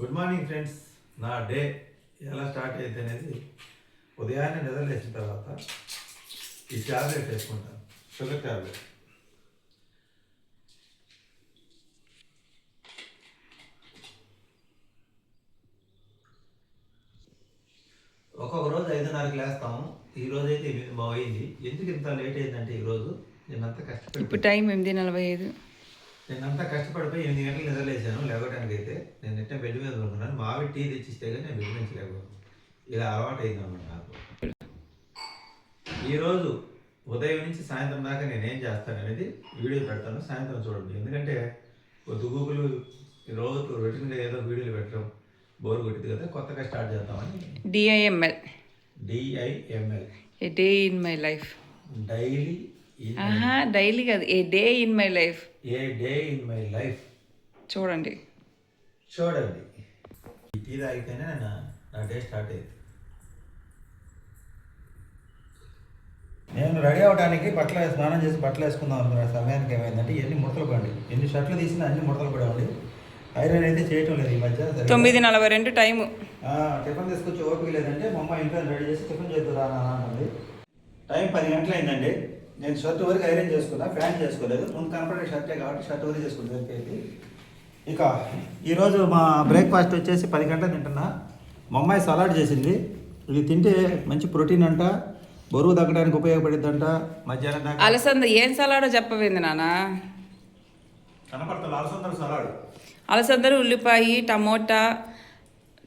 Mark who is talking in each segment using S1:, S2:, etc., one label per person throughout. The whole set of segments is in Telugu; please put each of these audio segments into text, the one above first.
S1: Good morning friends. నా డే ఎలా స్టార్ట్ అయింది అనేది ఉదయాన్నే నిద్రలేసిన తర్వాత ఈ ట్యాబ్లెట్ వేసుకుంటాను, షుగర్ ట్యాబ్లెట్. ఒక్కొక్క రోజు 5:30కి లేస్తాము. ఈ రోజు అయితే 8 అయింది. ఎందుకు ఇంత లేట్ అయిందంటే ఈరోజు నేనంతా కష్టపడి,
S2: ఇప్పుడు టైం 8:45.
S1: నేనంతా కష్టపడిపోయి 8 గంటలు నిద్రలేసాను. లేవడానికి అయితే నేను నెట్టే బెడ్ మీద ఉన్నాను. మా ఆవిడ టీ తెచ్చిస్తే కానీ నేను బెడ్ నుంచి లేకపోను. ఇలా అలవాటు అయిందన్నమాట నాకు. ఈరోజు ఉదయం నుంచి సాయంత్రం దాకా నేనేం చేస్తాను అనేది వీడియో పెడతాను, సాయంత్రం చూడండి. ఎందుకంటే గూగుల్ రోజు రొటీన్గా ఏదో వీడియోలు పెట్టడం బోర్ కొట్టింది కదా, కొత్తగా స్టార్ట్ చేద్దామని.
S2: DIML a day in my life. Daily కాదు, a day in my life.
S1: A day in my life
S2: చూడండి.
S1: ఈ టీ తాగితేనే నా డే స్టార్ట్ అయింది. నేను రెడీ అవడానికి స్నానం చేసి బట్టలు వేసుకుందాం అనుకున్న సమయానికి ఏమైందంటే ఎన్ని ముడతలు పడి, ఎన్ని షర్ట్లు తీసినా అన్ని ముడతలు పడేవండి. ఐరన్ అయితే చేయటం లేదు ఈ మధ్య.
S2: 9:42 టైము.
S1: టిఫిన్ తీసుకొచ్చి ఓపిక లేదంటే మా అమ్మ ఇంట్లో రెడీ చేసి టిఫిన్ చేద్దురా అన్నది. టైం 10 గంటలు అయిందండి. నేను షర్ట్ వరకు ఐరన్ చేసుకున్నా, ప్యాంట్ చేసుకోలేదు. ముందు కనపడే షర్టే కాబట్టి షర్ట్ వరకు చేసుకుంటే సరిపోయింది. ఇక ఈరోజు మా బ్రేక్ఫాస్ట్ వచ్చేసి 10 గంటలకు తింటున్నా. మా అమ్మాయి సలాడ్ చేసింది. ఇది తింటే మంచి ప్రోటీన్ అంట, బరువు తగ్గడానికి ఉపయోగపడిద్దంట. మధ్యాహ్నం దాకా
S2: అలసంద ఏం సలాడో చెప్పవేంది నాన్న?
S1: కనపడతా అలసందల సలాడ్.
S2: అలసందలు, ఉల్లిపాయ, టమోటా,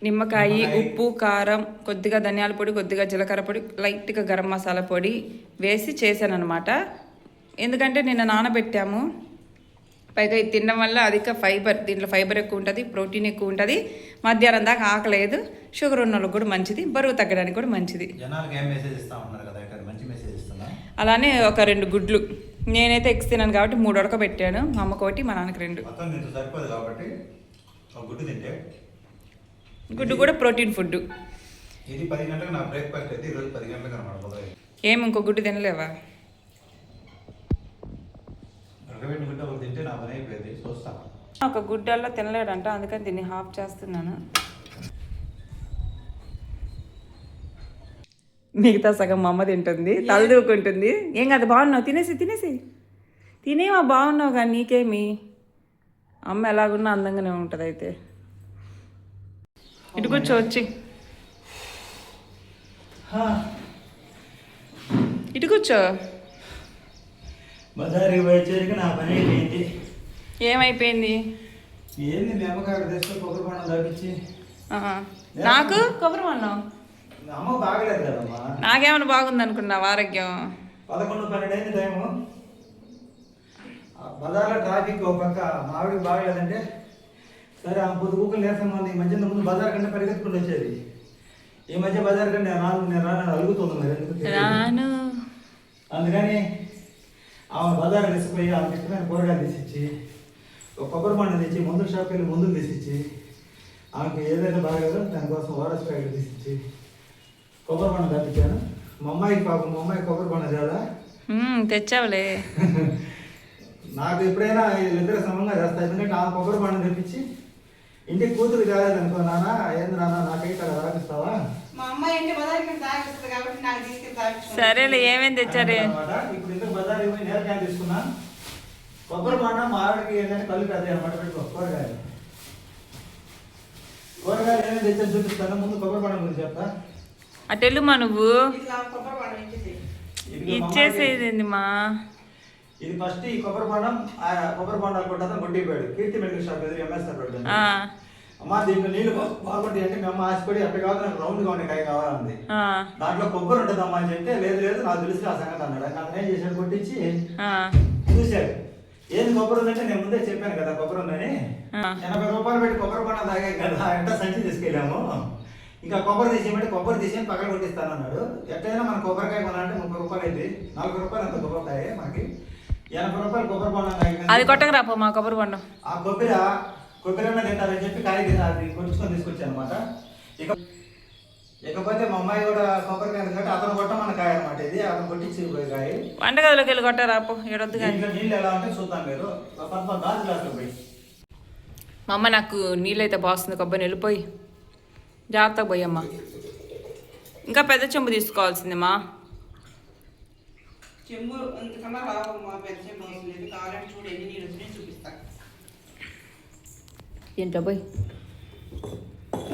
S2: నిమ్మకాయ, ఉప్పు, కారం, కొద్దిగా ధనియాల పొడి, కొద్దిగా జీలకర్ర పొడి, లైట్గా గరం మసాలా పొడి వేసి చేశాను అనమాట. ఎందుకంటే నిన్న నానబెట్టాము. పైగా ఇది తినడం వల్ల అధిక ఫైబర్, దీంట్లో ఫైబర్ ఎక్కువ ఉంటుంది, ప్రోటీన్ ఎక్కువ ఉంటుంది. మధ్యాహ్నం దాకా ఆకలేదు. షుగర్ ఉన్న వాళ్ళకి కూడా మంచిది, బరువు తగ్గడానికి కూడా మంచిది. అలానే ఒక 2 గుడ్లు. నేనైతే ఎగ్స్ తిన్నాను కాబట్టి 3 ఉడకబెట్టాను. మా అమ్మకి ఒకటి, మా నాన్నకి 2. గుడ్డు కూడా ప్రోటీన్ ఫుడ్.
S1: ఇది 10 గంటలకు నా బ్రేక్ఫాస్ట్ అయితే ఈరోజు 10 గంటలకు అనమాట.
S2: ఏం ఇంకో గుడ్డు తినలేవా?
S1: గుడ్డ తింటే నా పని అయిపోయింది. చూస్తా.
S2: ఒక గుడ్డల్లో తినలేడంట, అందుకని దీన్ని హాఫ్ చేస్తున్నాను. మిగతా సగం మా అమ్మ తింటుంది, తలదూకుంటుంది. ఏం కాదు, బాగున్నావు, తినేసి తినేవా, బాగున్నావు కానీ నీకేమి. అమ్మ ఎలాగున్నా అందంగానే ఉంటుంది. అయితే ఇటు కూర్చో, వచ్చి ఇటు కూర్చో.
S1: బజారుకి వచ్చేసరికి నా పని అయిపోయింది.
S2: ఏమైపోయింది?
S1: ఏంది మీ అమ్మగారు తెచ్చుకో కొబ్బరి బొండం తగ్గించి
S2: నాకు కొబ్బరి బొండం.
S1: అమ్మ బాగలేదు కదమ్మా.
S2: నాకేమైనా బాగుంది అనుకున్నావు ఆరోగ్యం?
S1: 11-12 అయింది టైము. బజార్లో ట్రాఫిక్ ఒక పక్క, మావిడికి బాగలేదంటే సరే ఆ పొద్దుగుక్కలు లేస్తామంది. ఈ మధ్య ముందు బజార్ కంటే పరిగెత్తుకుంటూ వచ్చేది. ఈ మధ్య బజార్ కంటే నేను రాను అలుగుతుంది మరి. అందుకని ఆమె బజార్ తీసుకుపోయి ఆమె ఇష్టమైన కూరగాయలు తీసిచ్చి, ఒక కొబ్బరి బొండం తెచ్చి, మందుల షాప్కి వెళ్ళి మందులు తీసిచ్చి, ఆమెకి ఏదైతే బాగలేదో దానికోసం ఓఆర్ఎస్ ప్యాకెట్ తీసిచ్చి కొబ్బరి బొండం తప్పించాను. మా అమ్మాయికి పాపం, మా అమ్మాయి కొబ్బరి బొండం చాలా
S2: తెచ్చావులే.
S1: నాకు ఎప్పుడైనా వీళ్ళిద్దరు సమంగా చేస్తాయి. ఎందుకంటే ఆమె కొబ్బరి బొండం తెప్పించి ఇంటికి కూతురు కాలేదనుకో, నాన్న ఏంది నాన్న నాకైతే అలా తాగిస్తావా?
S2: సరేలే, ఏమేమి తెచ్చారే?
S1: ఇప్పుడు ఇంత బజార్ పోయి నేల క్యాన్ తీసుకున్నా. కొబ్బరి బొండం మా ఆవిడకి ఏంటంటే కళ్ళు పెద్ద అనమాట. పెట్టుకో కూరగాయలు ఏమేమి తెచ్చాను చూపిస్తాను. ముందు కొబ్బరి బొండం గురించి చెప్తా.
S2: అటెల్లుమా నువ్వు, ఇచ్చేసేది మా.
S1: ఇది ఫస్ట్ ఈ కొబ్బరి బొండాలు కొట్టా గొడ్డిపోయాడు. కీర్తి మెడికల్ షాప్ ఎదురు ఎంఎస్ఆర్ పెడతాను. అమ్మ దీంట్లో నీళ్ళు బాగుంటాయి అంటే మీ అమ్మ ఆశపడి అక్కడ కాదు నాకు రౌండ్గా ఉండే కాయ కావాలంది. దాంట్లో కొబ్బరి ఉంటుంది అమ్మా అని చెప్తే లేదు నాకు తెలిసి ఆ సంగతి అన్నాడు. అతను ఏం చేశాడు, కొట్టించి చూశాడు. ఏంది కొబ్బరి ఉందంటే నేను ముందే చెప్పాను కదా కొబ్బరి ఉందని. 80 రూపాయలు పెట్టి కొబ్బరి బొండం తాగాయి కదా, ఎంత సంచి తీసుకెళ్ళాము. ఇంకా కొబ్బరి తీసేయమంటే కొబ్బరి తీసేసి పక్కన కొట్టిస్తాను అన్నాడు. ఎట్లయినా మన కొబ్బరికాయ కొనాలంటే 30 రూపాయలు అయింది. 40 రూపాయలు అంత కొబ్బరికాయ మనకి. 80 రూపాయలు కొబ్బరి బొండం తాగి
S2: అది కొట్టకరాపో మా కొబ్బరి బొండం. ఆ
S1: కొబ్బరి తింటారని చెప్పి కాయ అది కొట్టుకొని తీసుకొచ్చాను అనమాట. ఇకపోతే మా అమ్మాయి కూడా కొబ్బరికాయ ఎందుకంటే అతను కొట్టమన్న కాయ అనమాట. ఇది అతను కొట్టించి కాయ.
S2: వంటగదిలోకి వెళ్ళి కొట్టారాపో, ఏడొద్దు కానీ.
S1: నీళ్ళు ఎలా ఉంటే చూద్దాం. మీరు గాజు గ్లాసులో పోయి
S2: మా అమ్మ నాకు నీళ్ళైతే పోస్తుంది, కొబ్బరి నీళ్ళు పోయి జాగ్రత్తగా పోయమ్మా. ఇంకా పెద్ద చెంబు తీసుకోవాల్సింది మా
S3: చెంబు అంతకన్నా రావమ్మా, పెద్ద చెంబు అవసరం లేదు. కావాలంటే చూడు ఎన్ని నీళ్ళు వచ్చినాయి చూపిస్తా.
S2: ఏంటో పోయి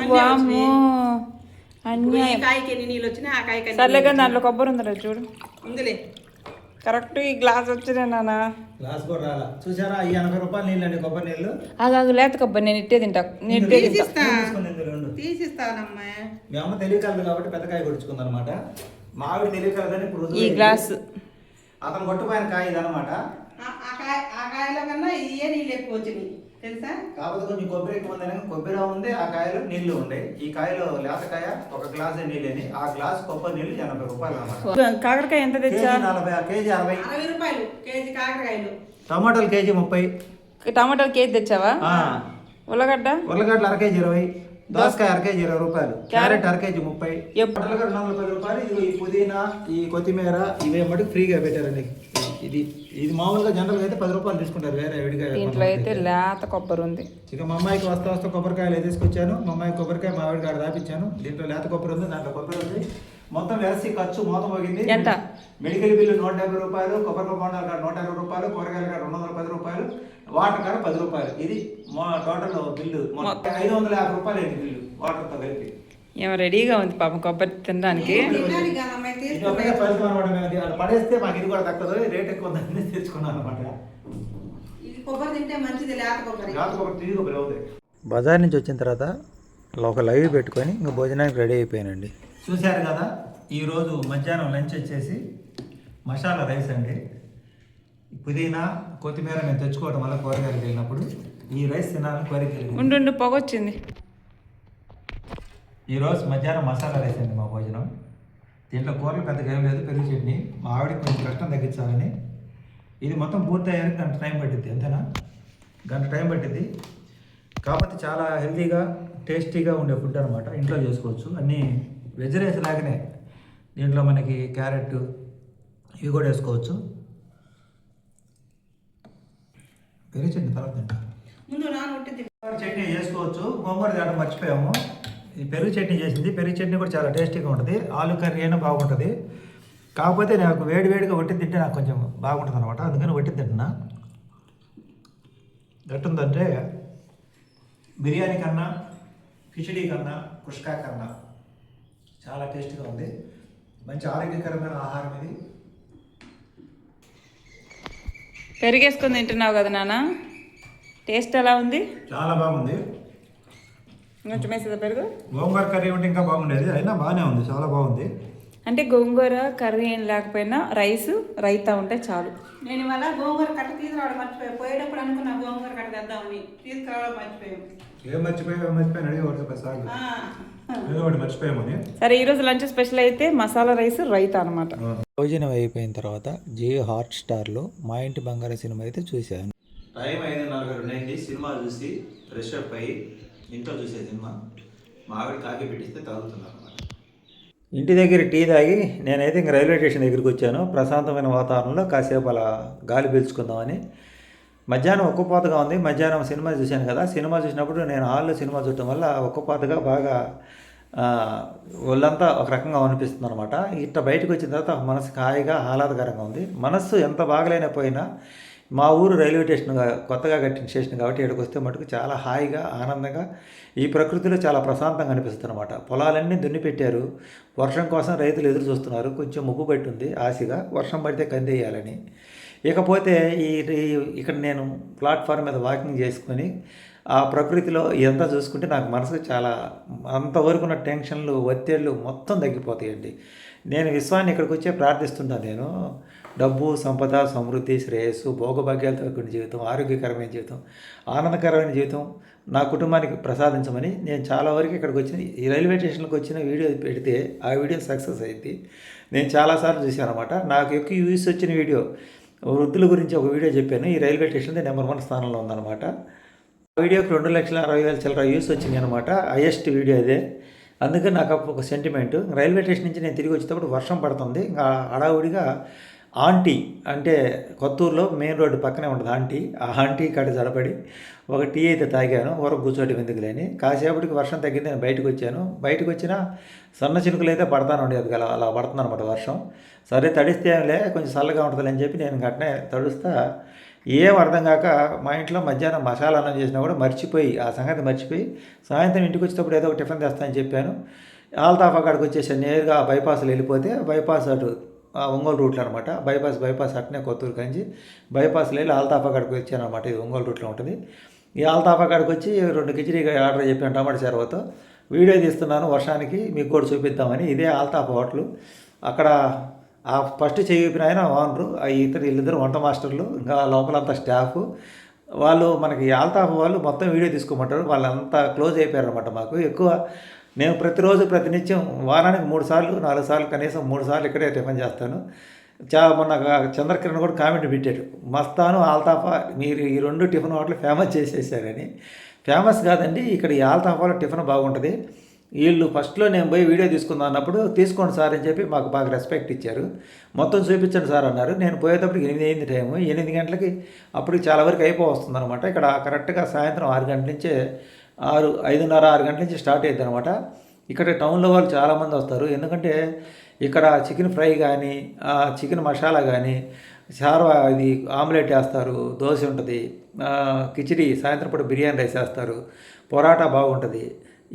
S3: అన్నీ
S2: వామ్మో
S3: ఇప్పుడు ఈ
S2: అన్యాయం.
S3: కాయకి ఎన్ని నీళ్ళు వచ్చినాయి, ఆ కాయకి ఎన్ని
S2: సర్లే కానీ
S3: నీళ్ళు
S2: దాంట్లో కొబ్బరి ఉందిరా చూడు.
S3: వచ్చినాయి. ఉందిలే.
S2: కరెక్ట్ ఈ గ్లాస్ వచ్చినాయి నాన్న.
S1: గ్లాస్ కూడా రాలా. చూసారా ఈ 80 రూపాయలు నీళ్ళండి, కొబ్బరి నీళ్ళు.
S2: ఆగాగు లేత కొబ్బరి, నేను ఇట్టే తింటా, నేను ఇట్టే తింటా.
S3: తీసిస్తా,
S1: తీసుకొని ఇందులో ఉండు.
S3: తీసిస్తానమ్మా.
S1: మీ అమ్మ తెలియకలదు కాబట్టి పెద్ద కాయ కొడుచుకుంది అనమాట. మా ఆవిడ తెలియకలదని ఇప్పుడు రుజువు
S2: ఈ
S1: అయింది.
S2: గ్లాస్
S1: అతను కొట్టుపోయిన కాయ ఇదనమాట.
S3: ఆ కాయలో కన్నా ఇదే నీళ్ళు ఎక్కువ వచ్చినాయి తెలుసా.
S1: కాకపోతే కొంచెం కొబ్బరి ఎక్కువ ఉందని కొబ్బరి ఉంది, ఆ కాయలో నీళ్లు ఉన్నాయి. ఈ కాయలో లేతకాయ ఒక గ్లాస్ నీళ్ళని, ఆ గ్లాస్ కొబ్బరి నీళ్ళు 80 రూపాయలు అన్నమాట.
S2: కాకరకాయ ఎంత
S1: కేజీ
S2: తెచ్చా?
S1: 40, కేజీ 60.
S3: 60 రూపాయలు కేజీ కాకరకాయలు.
S1: టమాటాలు కేజీ 30.
S2: టమాటాలు కేజీ తెచ్చావా? ఉల్లగడ్డ
S1: ఉల్లగడ్డలు అర కేజీ 20. దోసకాయ అర కేజీ 20 రూపాయలు. క్యారెట్ అర కేజీ 30. టమాటాలు 210 రూపాయలు. ఇది ఈ పుదీనా, ఈ కొత్తిమీర ఇవే మటుకు ఫ్రీగా పెట్టారండి. ఇది మామూలుగా జనరల్గా అయితే 10 రూపాయలు తీసుకుంటారు వేరే విడిగా.
S2: దీంట్లో అయితే లేత కొబ్బరి ఉంది.
S1: ఇక మా అమ్మాయికి వస్తా కొబ్బరికాయలు తీసుకొచ్చాను. మా అమ్మాయి కొబ్బరికాయ మా ఆవిడ కాడ దాపించాను. దీంట్లో లేత కొబ్బరి ఉంది, దాంట్లో కొబ్బరి ఉంది. మొత్తం వెరసి ఖర్చు మోతం పోగింది.
S2: ఎంత?
S1: మెడికల్ బిల్లు 150 రూపాయలు, కొబ్బరి బొండాల కాడ 120 రూపాయలు, కూరగాయల కాడ 210 రూపాయలు, వాటర్ కాడ 10 రూపాయలు. ఇది మా టోటల్ బిల్లు 550 రూపాయలు అయింది బిల్లు వాటర్తో కలిపి.
S2: ఏమో రెడీగా ఉంది పాపం కొబ్బరి తినడానికి.
S3: తినడానికి కాదమ్మా,
S1: ఇది
S3: తీసుకున్నా.
S1: ఒకటే ఫలితం అనమాట. మేము అది పడేస్తే మాకు ఇది కూడా తక్కువ, రేట్ ఎక్కువ ఉందని తెచ్చుకున్నాను అనమాట.
S3: ఇది కొబ్బరి తింటే మంచిది, లేత కొబ్బరి.
S1: బజార్ నుంచి వచ్చిన తర్వాత ఒక లైవ్ పెట్టుకొని ఇంకా భోజనానికి రెడీ అయిపోయానండి. చూశారు కదా, ఈరోజు మధ్యాహ్నం లంచ్ వచ్చేసి మసాలా రైస్ అండి. పుదీనా కొత్తిమీర మేము తెచ్చుకోవడం వల్ల కూరగాయలు వెళ్ళినప్పుడు ఈ రైస్ తినాలని కోరిక.
S2: ఉండు పొగొచ్చింది.
S1: ఈరోజు మధ్యాహ్నం మసాలా రైస్ అండి మా భోజనం. దీంట్లో కూరలు పెద్దగా ఏం లేదు, పెరుగు చట్నీ. మా ఆవిడకి కొంచెం కష్టం తగ్గించాలని. ఇది మొత్తం పూర్తి అయ్యాక గంట టైం పట్టిద్ది, అంతేనా? గంట టైం పట్టిద్ది. కాకపోతే చాలా హెల్తీగా టేస్టీగా ఉండే ఫుడ్ అనమాట. ఇంట్లో చేసుకోవచ్చు. అన్నీ వెజ్ రైస్ లాగానే దీంట్లో మనకి క్యారెట్ ఇవి కూడా వేసుకోవచ్చు. పెరుగు చట్నీ తర్వాత తింటా.
S3: ముందు నానబెట్టి
S1: చట్నీ చేసుకోవచ్చు. గోంగూర తేవడం మర్చిపోయాము. ఈ పెరుగు చట్నీ చేసింది. పెరుగు చట్నీ కూడా చాలా టేస్టీగా ఉంటుంది. ఆలు కర్రీ అయినా బాగుంటుంది. కాకపోతే నాకు వేడివేడిగా వట్టి తింటే నాకు కొంచెం బాగుంటుంది అనమాట. అందుకని వట్టి తింటున్నా. ఎట్టుందంటే బిర్యానీ కన్నా, కిచడీ కన్నా, కుష్కా కన్నా చాలా టేస్టీగా ఉంది. మంచి ఆరోగ్యకరమైన ఆహారం ఇది.
S2: పెరిగేసుకొని తింటున్నావు కదా నాన్న, టేస్ట్ ఎలా ఉంది?
S1: చాలా బాగుంది.
S2: కొంచెం వేసేదా పెరుగు?
S1: గోంగూర కర్రీ ఉంటే ఇంకా బాగుండేది, అయినా బాగానే ఉంది, చాలా బాగుంది.
S2: అంటే గోంగూర కర్రీ ఏం లేకపోయినా రైస్ రైతా ఉంటే చాలు.
S3: నేను ఇవాళ గోంగూర కట్ట తీసుకురావడం మర్చిపోయాను. పోయేటప్పుడు అనుకున్నా గోంగూర కట్ట తెద్దామని, తీసుకురావడం మర్చిపోయాం.
S1: ఏం మర్చిపోయాను అడిగి ఒకటి 10 సార్లు ఏదో ఒకటి మర్చిపోయామని.
S2: సరే, ఈరోజు లంచ్ స్పెషల్ అయితే మసాలా రైస్ రైతా అనమాట.
S1: భోజనం అయిపోయిన తర్వాత జియో హాట్స్టార్లో మా ఇంటి బంగారు సినిమా అయితే చూశాను. టైం 5:42 అయింది. సినిమా చూసి ఫ్రెష్ అప్ అయ్యి ఇంట్లో చూసే సినిమా. మా ఆవిడ కాఫీ పెట్టిస్తే తాగుతున్నాను అనమాట. ఇంటి దగ్గర టీ తాగి నేనైతే ఇంక రైల్వే స్టేషన్ దగ్గరికి వచ్చాను. ప్రశాంతమైన వాతావరణంలో కాసేపు అలా గాలి పీల్చుకుందామని. మధ్యాహ్నం ఒక్కపోతగా ఉంది. మధ్యాహ్నం సినిమా చూశాను కదా, సినిమా చూసినప్పుడు నేను హాల్లో సినిమా చూడటం వల్ల ఒక్కపోతగా బాగా ఒళ్ళంతా ఒక రకంగా అనిపిస్తుంది అనమాట. ఇట్లా బయటకు వచ్చిన తర్వాత మనసుకు హాయిగా ఆహ్లాదకరంగా ఉంది. మనస్సు ఎంత బాగలేకపోయినా మా ఊరు రైల్వే స్టేషన్ కొత్తగా కట్టిన స్టేషన్ కాబట్టి ఇక్కడికి వస్తే మటుకు చాలా హాయిగా ఆనందంగా ఈ ప్రకృతిలో చాలా ప్రశాంతంగా అనిపిస్తుంది అనమాట. పొలాలన్నీ దున్నిపెట్టారు. వర్షం కోసం రైతులు ఎదురు చూస్తున్నారు. కొంచెం ముగ్గు పట్టింది ఆశగా, వర్షం పడితే కందేయాలని. ఇకపోతే ఇక్కడ నేను ప్లాట్ఫామ్ మీద వాకింగ్ చేసుకొని ఆ ప్రకృతిలో ఇదంతా చూసుకుంటే నాకు మనసుకు చాలా అంతవరకు ఉన్న టెన్షన్లు ఒత్తిళ్ళు మొత్తం తగ్గిపోతాయండి. నేను విశ్వాన్ని ఇక్కడికి వచ్చే ప్రార్థిస్తుంటాను. నేను డబ్బు, సంపద, సమృద్ధి, శ్రేయస్సు, భోగభాగ్యాలతో కూడిన జీవితం, ఆరోగ్యకరమైన జీవితం, ఆనందకరమైన జీవితం నా కుటుంబానికి ప్రసాదించమని నేను చాలా వరకు ఇక్కడికి వచ్చిన ఈ రైల్వే స్టేషన్కి వచ్చిన వీడియో పెడితే ఆ వీడియో సక్సెస్ అయింది. నేను చాలాసార్లు చూశాను అనమాట. నాకు ఎక్కువ వ్యూస్ వచ్చిన వీడియో వృద్ధుల గురించి ఒక వీడియో చెప్పాను. ఈ రైల్వే స్టేషన్ నెంబర్ 1 స్థానంలో ఉందన్నమాట. ఆ వీడియోకి 2,60,000 చిల్లర వ్యూస్ వచ్చినాయి అనమాట. హైయెస్ట్ వీడియో అదే. అందుకని నాకు ఒక సెంటిమెంట్. రైల్వే స్టేషన్ నుంచి నేను తిరిగి వచ్చేటప్పుడు వర్షం పడుతుంది. ఇంకా హడావుడిగా ఆంటీ అంటే కొత్తూరులో మెయిన్ రోడ్డు పక్కనే ఉంటుంది ఆంటీ. ఆ ఆంటీ కాడ జడపడి ఒక టీ అయితే తాగాను, ఊరకు కూర్చోటం ఎందుకు లేని. కాసేపటికి వర్షం తగ్గింది, నేను బయటకు వచ్చాను. బయటకు వచ్చిన సన్న చినుకులు అయితే పడతానండి, అది అలా పడుతుంది అనమాట వర్షం. సరే తడిస్తే ఏమిలే, కొంచెం చల్లగా ఉంటుంది అని చెప్పి నేను గట్నే తడుస్తా. ఏం అర్థం కాక మా ఇంట్లో మధ్యాహ్నం మసాలా అన్నం చేసినా కూడా మర్చిపోయి, ఆ సంగతి మర్చిపోయి సాయంత్రం ఇంటికి వచ్చేటప్పుడు ఏదో ఒక టిఫిన్ తెస్తానని చెప్పాను. ఆల్తాఫా కాడికి వచ్చేసాను. నేరుగా బైపాస్లో వెళ్ళిపోతే, బైపాస్ అటు ఒంగోలు రూట్లో అనమాట. బైపాస్ అట్నే కొత్తూరు కంచి బైపాస్లో వెళ్ళి ఆల్తాఫా కాడికి వచ్చాను అనమాట. ఇది ఒంగోలు రూట్లో ఉంటుంది. ఈ ఆల్తాఫా కాడికి వచ్చి 2 కిచిడి ఆర్డర్ చెప్పాను టమాటా చర్వతో. వీడియో తీస్తున్నాను వర్షానికి, మీకు కూడా చూపిద్దామని. ఇదే ఆల్తాఫా హోటల్. అక్కడ ఆ ఫస్ట్ చేయిపోయిన ఆయన ఓనరు, వీళ్ళిద్దరు వంట మాస్టర్లు, ఇంకా లోపలంతా స్టాఫ్. వాళ్ళు మనకి ఆల్తాఫా వాళ్ళు మొత్తం వీడియో తీసుకోమంటారు. వాళ్ళంతా క్లోజ్ అయిపోయారు అనమాట మాకు. ఎక్కువ నేను ప్రతిరోజు ప్రతినిత్యం వారానికి 3 సార్లు 4 సార్లు కనీసం 3 సార్లు ఇక్కడే టిఫిన్ చేస్తాను. మొన్న చంద్రకిరణ్ కూడా కామెంట్ పెట్టాడు, మస్తాను ఆల్తాఫా మీరు ఈ 2 టిఫిన్ హోటల్ ఫేమస్ చేసేసారని. ఫేమస్ కాదండి, ఇక్కడ ఈ ఆల్తాఫాలో టిఫిన్ బాగుంటుంది. వీళ్ళు ఫస్ట్లో నేను పోయి వీడియో తీసుకుందాం అన్నప్పుడు తీసుకోండి సార్ అని చెప్పి మాకు బాగా రెస్పెక్ట్ ఇచ్చారు. మొత్తం చూపించండి సార్ అన్నారు. నేను పోయేటప్పటికి 8 అయింది టైము. 8 గంటలకి అప్పటికి చాలా వరకు అయిపోతుంది అనమాట. ఇక్కడ కరెక్ట్గా సాయంత్రం 6 గంటల నుంచే 5:30 6 గంటల నుంచి స్టార్ట్ అవుతుంది అనమాట. ఇక్కడ టౌన్లో వాళ్ళు చాలామంది వస్తారు. ఎందుకంటే ఇక్కడ చికెన్ ఫ్రై కానీ, చికెన్ మసాలా కానీ, చార్వా ఇది ఆమ్లెట్ వేస్తారు, దోశ ఉంటుంది, కిచిడి సాయంత్రం పూట బిర్యానీ రైస్ వేస్తారు, పొరాటా బాగుంటుంది,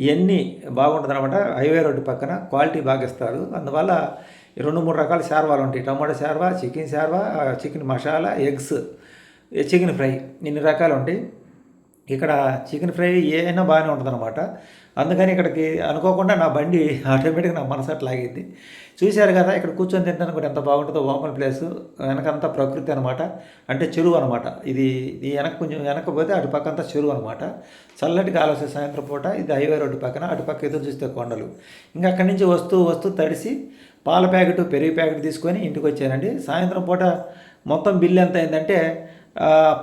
S1: ఇవన్నీ బాగుంటుంది అనమాట. హైవే రోడ్డు పక్కన క్వాలిటీ బాగా ఇస్తారు. అందువల్ల 2-3 రకాల శార్వాలు ఉంటాయి. Tomato shorba, chicken masala, eggs, chicken fry, ఇన్ని రకాలు ఉంటాయి. ఇక్కడ చికెన్ ఫ్రై ఏమైనా బాగానే ఉంటుంది అనమాట. అందుకని ఇక్కడికి అనుకోకుండా నా బండి ఆటోమేటిక్గా నా మనసు అట్లా లాగింది. చూశారు కదా, ఇక్కడ కూర్చొని తింటాను కూడా ఎంత బాగుంటుందో. ఓపెన్ ప్లేసు, వెనకంతా ప్రకృతి అనమాట. అంటే చెరువు అనమాట. ఇది కొంచెం వెనకపోతే అటు పక్క అంతా చెరువు అనమాట. చల్లటి గాలి వస్తే సాయంత్రం పూట. ఇది హైవే రోడ్డు పక్కన, అటు పక్క ఎదురు చూస్తే కొండలు. ఇంకా అక్కడి నుంచి వస్తూ తడిసి పాల ప్యాకెట్, పెరుగు ప్యాకెట్ తీసుకొని ఇంటికి వచ్చానండి. సాయంత్రం పూట మొత్తం బిల్లు ఎంత అయిందంటే,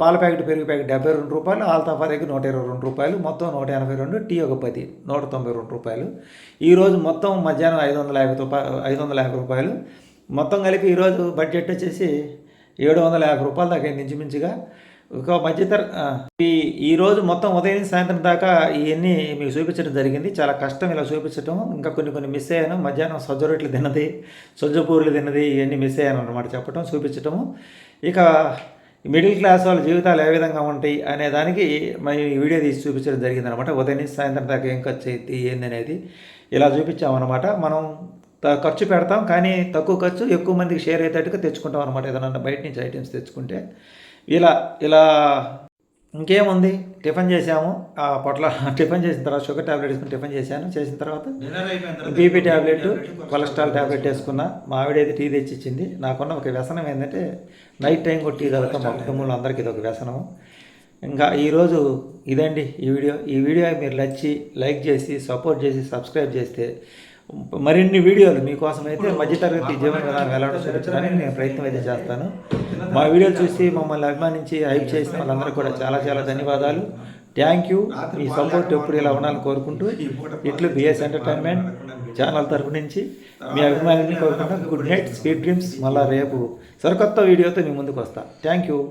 S1: పాల ప్యాకెట్, పెరుగు ప్యాకెట్ 72 రూపాయలు, ఆల్తాఫా దగ్గర 122 రూపాయలు, మొత్తం 182, టీ ఒక 10, 192 రూపాయలు. ఈరోజు మొత్తం మధ్యాహ్నం 550 రూపాయలు. మొత్తం కలిపి ఈరోజు బడ్జెట్ వచ్చేసి 750 రూపాయలు దాకా అయింది ఇంచుమించుగా. ఒక ఈరోజు మొత్తం ఉదయం సాయంత్రం దాకా ఇవన్నీ మీకు చూపించడం జరిగింది. చాలా కష్టం ఇలా చూపించడం. ఇంకా కొన్ని మిస్ అయ్యాను. మధ్యాహ్నం సజ్జ రొట్టెలు తిన్నది, సజ్జపూరులు తిన్నది, ఇవన్నీ మిస్ అయ్యాను అనమాట. చెప్పడం, చూపించటము. ఇక మిడిల్ క్లాస్ వాళ్ళ జీవితాలు ఏ విధంగా ఉంటాయి అనే దానికి మేము ఈ వీడియో తీసి చూపించడం జరిగింది అనమాట. ఉదయం నుంచి సాయంత్రం దాకా ఏం ఖర్చు అయింది ఏంది అనేది ఇలా చూపించామన్నమాట. మనం ఖర్చు పెడతాం, కానీ తక్కువ ఖర్చు, ఎక్కువ మందికి షేర్ అయ్యేటట్టుగా తెచ్చుకుంటాం అనమాట. ఏదైనా బయట నుంచి ఐటమ్స్ తెచ్చుకుంటే ఇలా ఇంకేముంది, టిఫిన్ చేసాము. పొట్ల టిఫిన్ చేసిన తర్వాత షుగర్ ట్యాబ్లెట్ వేసుకుని టిఫిన్ చేసిన తర్వాత బీపీ ట్యాబ్లెట్, కొలెస్ట్రాల్ ట్యాబ్లెట్ వేసుకున్నా. మా ఆవిడైతే టీ తెచ్చి ఇచ్చింది. నాకున్న ఒక వ్యసనం ఏంటంటే నైట్ టైం కూడా టీ తాగుతాం. మా కుటుంబంలో అందరికీ ఇది ఒక వ్యసనము. ఇంకా ఈరోజు ఇదండి ఈ వీడియో మీరు లైక్ చేసి సపోర్ట్ చేసి సబ్స్క్రైబ్ చేస్తే మరిన్ని వీడియోలు మీకోసం అయితే మధ్యతరగతి జీవన విధానం ఎలా చూపించడానికి నేను ప్రయత్నం అయితే చేస్తాను. మా వీడియోలు చూసి మమ్మల్ని అభిమానించి హైప్ చేసిన వాళ్ళందరూ కూడా చాలా చాలా ధన్యవాదాలు. Thank you. మీ సపోర్ట్ ఎప్పుడు ఇలా ఉండాలని కోరుకుంటూ ఇట్లు బిఎస్ ఎంటర్టైన్మెంట్ ఛానల్ తరపు నుంచి మీ అభిమానాన్ని కోరుకుంటా. Good night, sweet dreams. మళ్ళీ రేపు సరికొత్త వీడియోతో మీ ముందుకు వస్తా. Thank you.